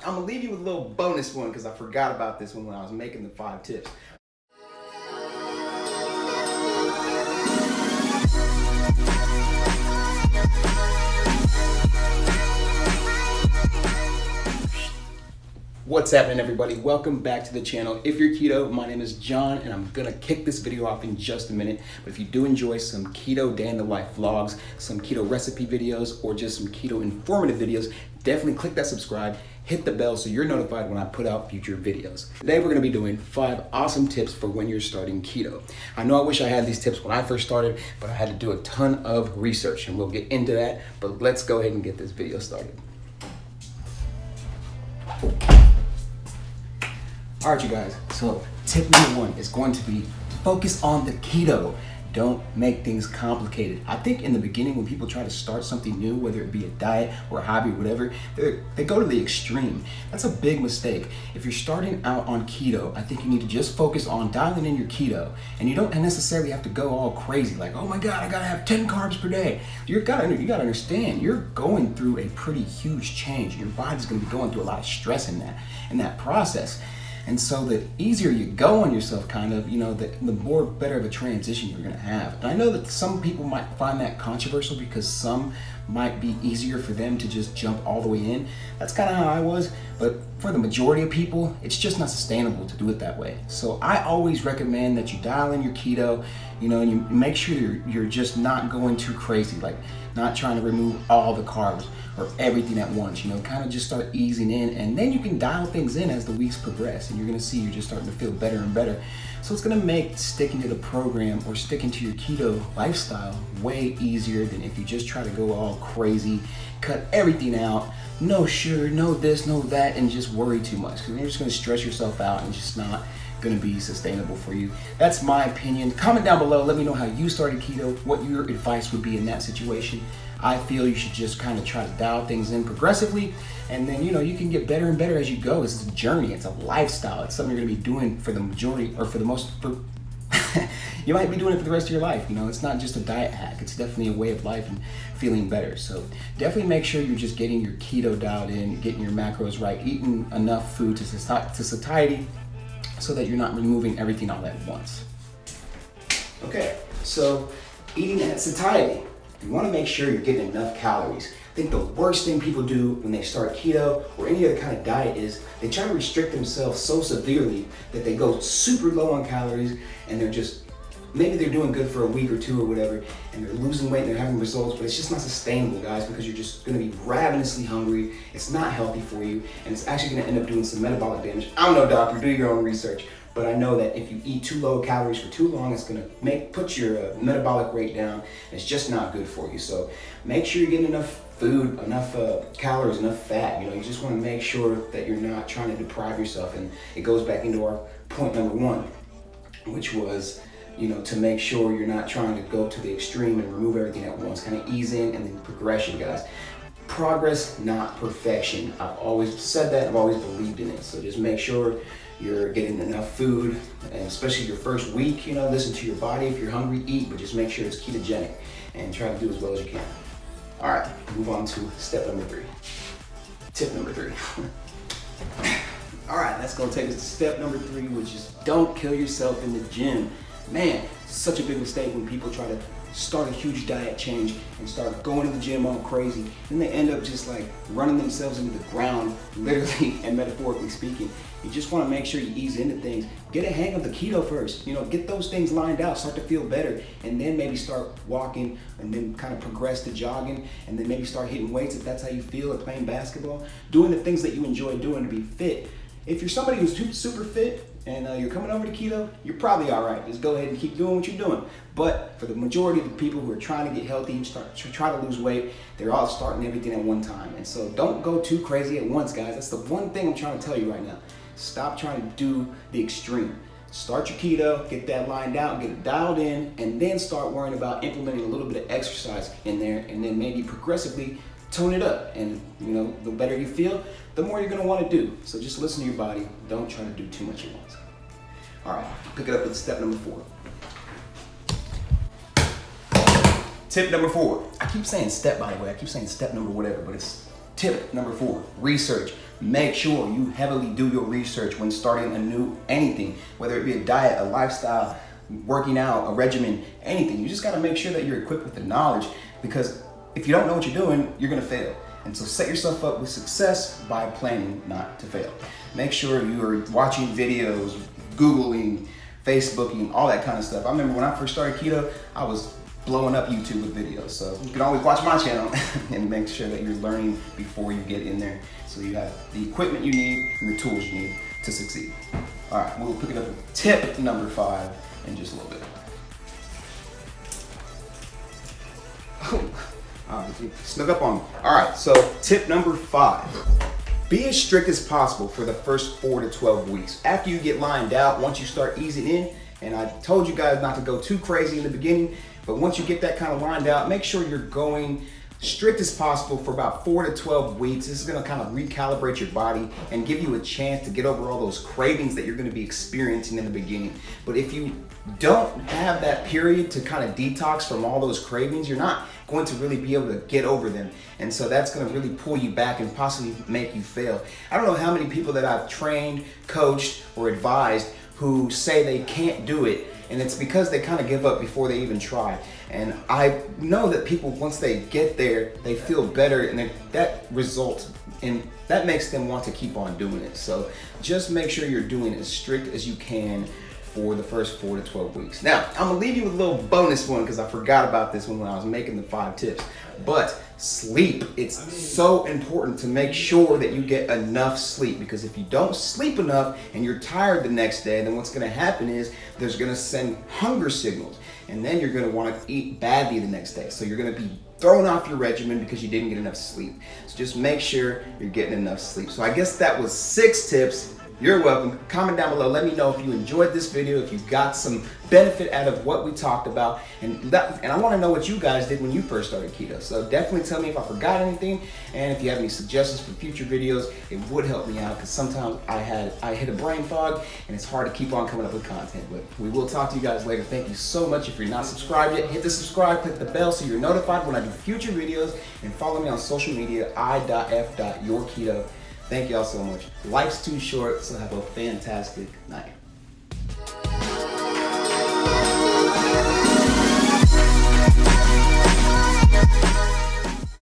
I'm gonna leave you with a little bonus one because I forgot about this one when I was making the 5 tips. What's happening, everybody? Welcome back to the channel. If you're keto, my name is John, and I'm gonna kick this video off in just a minute. But if you do enjoy some keto day in the life vlogs, some keto recipe videos, or just some keto informative videos, definitely click that subscribe, hit the bell so you're notified when I put out future videos. Today we're gonna be doing 5 awesome tips for when you're starting keto. I know I wish I had these tips when I first started, but I had to do a ton of research, and we'll get into that. But let's go ahead and get this video started. All right, you guys, so tip number 1 is going to be focus on the keto. Don't make things complicated. I think in the beginning when people try to start something new, whether it be a diet or a hobby or whatever, they go to the extreme. That's a big mistake. If you're starting out on keto, I think you need to just focus on dialing in your keto. And you don't necessarily have to go all crazy, like, oh my God, I gotta have 10 carbs per day. You gotta understand, you're going through a pretty huge change. Your body's gonna be going through a lot of stress in that process. And so the easier you go on yourself, kind of, the more better of a transition you're gonna have. And I know that some people might find that controversial because some might be easier for them to just jump all the way in. That's kind of how I was, but for the majority of people, it's just not sustainable to do it that way. So I always recommend that you dial in your keto, and you make sure you're just not going too crazy, like not trying to remove all the carbs or everything at once, kind of just start easing in, and then you can dial things in as the weeks progress, and you're gonna see you're just starting to feel better and better. So it's gonna make sticking to the program or sticking to your keto lifestyle way easier than if you just try to go all crazy, cut everything out, no sugar, no this, no that, and just worry too much, because you're just gonna stress yourself out and it's just not gonna be sustainable for you. That's my opinion. Comment down below, let me know how you started keto, what your advice would be in that situation. I feel you should just kind of try to dial things in progressively, and then you can get better and better as you go. It's a journey, it's a lifestyle, it's something you're gonna be doing for the majority, or for the most, you might be doing it for the rest of your life. It's not just a diet hack, it's definitely a way of life and feeling better. So definitely make sure you're just getting your keto dialed in, getting your macros right, eating enough food to satiety, so that you're not removing everything all at once. Okay, so eating at satiety. You want to make sure you're getting enough calories. I think the worst thing people do when they start keto or any other kind of diet is they try to restrict themselves so severely that they go super low on calories, and maybe they're doing good for a week or two or whatever, and they're losing weight and they're having results, but it's just not sustainable, guys, because you're just gonna be ravenously hungry. It's not healthy for you, and it's actually gonna end up doing some metabolic damage. I don't know, doctor, do your own research, but I know that if you eat too low calories for too long, it's gonna put your metabolic rate down, and it's just not good for you. So make sure you're getting enough food, enough calories, enough fat. You just wanna make sure that you're not trying to deprive yourself, and it goes back into our point number 1, which was, to make sure you're not trying to go to the extreme and remove everything at once. Kind of ease in and then progression, guys. Progress, not perfection. I've always said that, I've always believed in it. So just make sure you're getting enough food, and especially your first week, listen to your body. If you're hungry, eat, but just make sure it's ketogenic and try to do as well as you can. All right, move on to step number 3. Tip number 3. All right, that's gonna take us to step number 3, which is don't kill yourself in the gym. Man, such a big mistake when people try to start a huge diet change and start going to the gym all crazy. Then they end up just like running themselves into the ground, literally and metaphorically speaking. You just want to make sure you ease into things. Get a hang of the keto first. Get those things lined out, start to feel better, and then maybe start walking, and then kind of progress to jogging, and then maybe start hitting weights if that's how you feel, or playing basketball. Doing the things that you enjoy doing to be fit. If you're somebody who's super fit and you're coming over to keto, you're probably all right. Just go ahead and keep doing what you're doing. But for the majority of the people who are trying to get healthy, try to lose weight, they're all starting everything at one time. And so don't go too crazy at once, guys. That's the one thing I'm trying to tell you right now. Stop trying to do the extreme. Start your keto, get that lined out, get it dialed in, and then start worrying about implementing a little bit of exercise in there, and then maybe progressively tone it up. And the better you feel, the more you're gonna wanna do. So just listen to your body. Don't try to do too much at once. All right, pick it up with step number 4. Tip number 4. I keep saying step, by the way. I keep saying step number whatever, but it's tip number 4. Research. make sure you heavily do your research when starting a new anything, whether it be a diet, a lifestyle, working out, a regimen, anything. You just got to make sure that you're equipped with the knowledge, because if you don't know what you're doing, you're going to fail. And so set yourself up with success by planning not to fail. Make sure you are watching videos, Googling, Facebooking, all that kind of stuff. I remember when I first started keto, I was blowing up YouTube with videos. So you can always watch my channel and make sure that you're learning before you get in there, so you have the equipment you need and the tools you need to succeed. All right, we'll pick it up with tip number 5 in just a little bit. Snuck up on me. All right, so tip number 5. Be as strict as possible for the first 4 to 12 weeks. After you get lined out, once you start easing in, and I told you guys not to go too crazy in the beginning, but once you get that kind of lined out, make sure you're going strict as possible for about 4 to 12 weeks. This is gonna kind of recalibrate your body and give you a chance to get over all those cravings that you're gonna be experiencing in the beginning. But if you don't have that period to kind of detox from all those cravings, you're not going to really be able to get over them. And so that's gonna really pull you back and possibly make you fail. I don't know how many people that I've trained, coached, or advised who say they can't do it, and it's because they kind of give up before they even try. And I know that people, once they get there, they feel better, and that results in, that makes them want to keep on doing it. So just make sure you're doing as strict as you can for the first 4 to 12 weeks. Now, I'm gonna leave you with a little bonus one, because I forgot about this one when I was making the 5 tips. But sleep, it's so important to make sure that you get enough sleep, because if you don't sleep enough and you're tired the next day, then what's gonna happen is there's gonna send hunger signals, and then you're gonna wanna eat badly the next day. So you're gonna be throwing off your regimen because you didn't get enough sleep. So just make sure you're getting enough sleep. So I guess that was 6 tips. You're welcome. Comment down below. Let me know if you enjoyed this video, if you got some benefit out of what we talked about. And I want to know what you guys did when you first started keto. So definitely tell me if I forgot anything, and if you have any suggestions for future videos, it would help me out, because sometimes I hit a brain fog and it's hard to keep on coming up with content. But we will talk to you guys later. Thank you so much. If you're not subscribed yet, hit the subscribe, click the bell so you're notified when I do future videos, and follow me on social media, i.f.yourketo. Thank y'all so much. Life's too short, so have a fantastic night.